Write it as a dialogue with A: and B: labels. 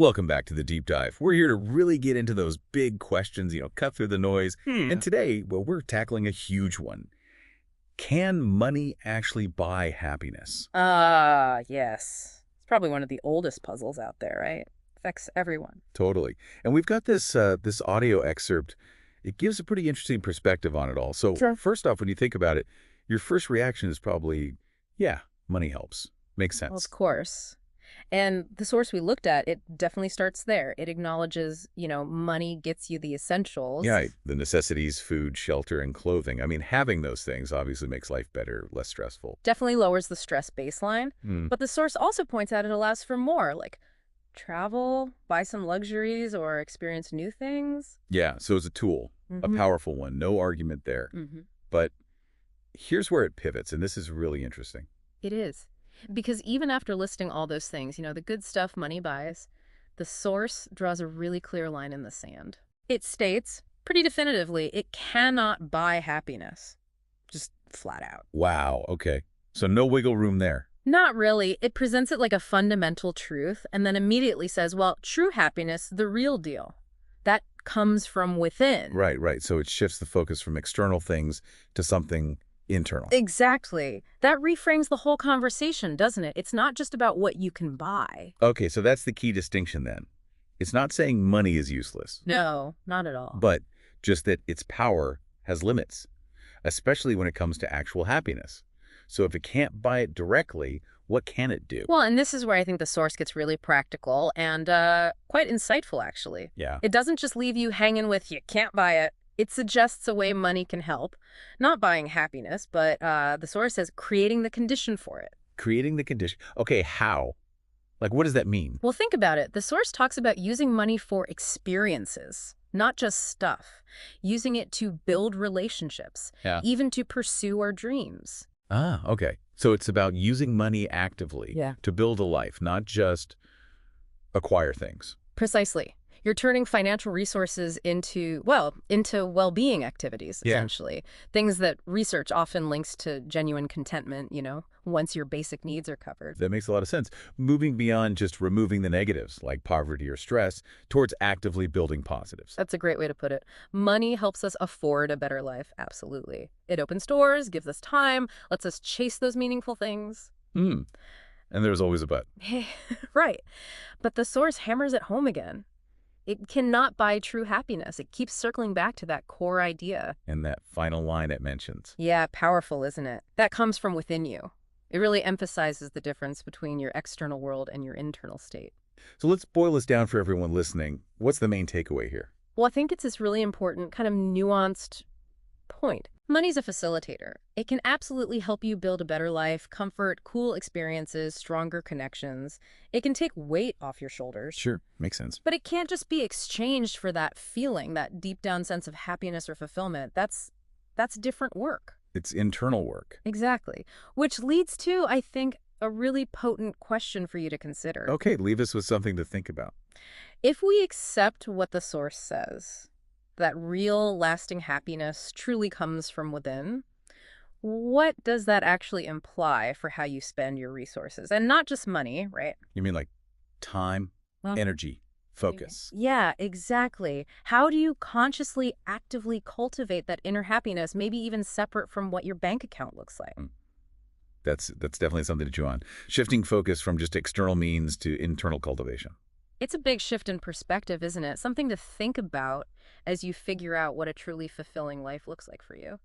A: Welcome back to the deep dive. We're here to really get into those big questions, cut through the noise. And today, well, we're tackling a huge one. Can money actually buy happiness?
B: Yes. It's probably one of the oldest puzzles out there, right? Affects everyone.
A: Totally. And we've got this audio excerpt. It gives a pretty interesting perspective on it all. So
B: Sure.
A: first off, when you think about it, your first reaction is probably, yeah, money helps. Makes
B: Well,
A: sense.
B: of course. And the source we looked at, it definitely starts there. It acknowledges, money gets you the
A: Yeah,
B: essentials.
A: the necessities, food, shelter, and clothing. I mean, having those things obviously makes life better, less stressful.
B: Definitely lowers the stress baseline.
A: Hmm.
B: But the source also points out it allows for more, like travel, buy some luxuries, or experience new things.
A: Yeah, so it's a tool, a
B: Mm-hmm.
A: powerful one, no argument there.
B: Mm-hmm.
A: But here's where it pivots, and this is really interesting.
B: It is. Because even after listing all those things, the good stuff money buys, the source draws a really clear line in the sand. It states, pretty definitively, it cannot buy happiness. Just flat out.
A: Wow, okay. So no wiggle room there.
B: Not really. It presents it like a fundamental truth and then immediately says, well, true happiness, the real deal, that comes from within.
A: Right. So it shifts the focus from external things to something internal.
B: Exactly. That reframes the whole conversation, doesn't it? It's not just about what you can buy.
A: Okay, so that's the key distinction then. It's not saying money is useless,
B: No, not at all.
A: but just that its power has limits, especially when it comes to actual happiness. So if it can't buy it directly, what can it do?
B: Well, and this is where I think the source gets really practical and quite insightful, actually.
A: Yeah.
B: It doesn't just leave you hanging with you can't buy it. It suggests a way money can help. Not buying happiness, but the source says creating the condition for it.
A: Creating the condition. Okay, how? Like, what does that mean?
B: Well, think about it. The source talks about using money for experiences, not just stuff. Using it to build relationships,
A: Yeah.
B: even to pursue our dreams.
A: Ah, okay. So it's about using money actively
B: Yeah.
A: to build a life, not just acquire things.
B: Precisely. You're turning financial resources into well-being activities,
A: Yeah.
B: essentially. Things that research often links to genuine contentment, once your basic needs are covered.
A: That makes a lot of sense. Moving beyond just removing the negatives, like poverty or stress, towards actively building positives.
B: That's a great way to put it. Money helps us afford a better life, absolutely. It opens doors, gives us time, lets us chase those meaningful things.
A: Hmm. And there's always a but.
B: Right. But the source hammers it home again. It cannot buy true happiness. It keeps circling back to that core idea.
A: And that final line it mentions.
B: Yeah, powerful, isn't it? That comes from within you. It really emphasizes the difference between your external world and your internal state.
A: So let's boil this down for everyone listening. What's the main takeaway here?
B: Well, I think it's this really important, kind of nuanced point. Money's a facilitator. It can absolutely help you build a better life, comfort, cool experiences, stronger connections. It can take weight off your shoulders.
A: Sure, makes sense.
B: But it can't just be exchanged for that feeling, that deep down sense of happiness or fulfillment. That's different work.
A: It's internal work.
B: Exactly. Which leads to, I think, a really potent question for you to consider.
A: Okay, leave us with something to think about.
B: If we accept what the source says, that real lasting happiness truly comes from within, what does that actually imply for how you spend your resources? And not just money, right?
A: You mean like time,
B: Well,
A: energy, focus?
B: Yeah, exactly. How do you consciously, actively cultivate that inner happiness, maybe even separate from what your bank account looks like?
A: That's definitely something to chew on. Shifting focus from just external means to internal cultivation.
B: It's a big shift in perspective, isn't it? Something to think about as you figure out what a truly fulfilling life looks like for you.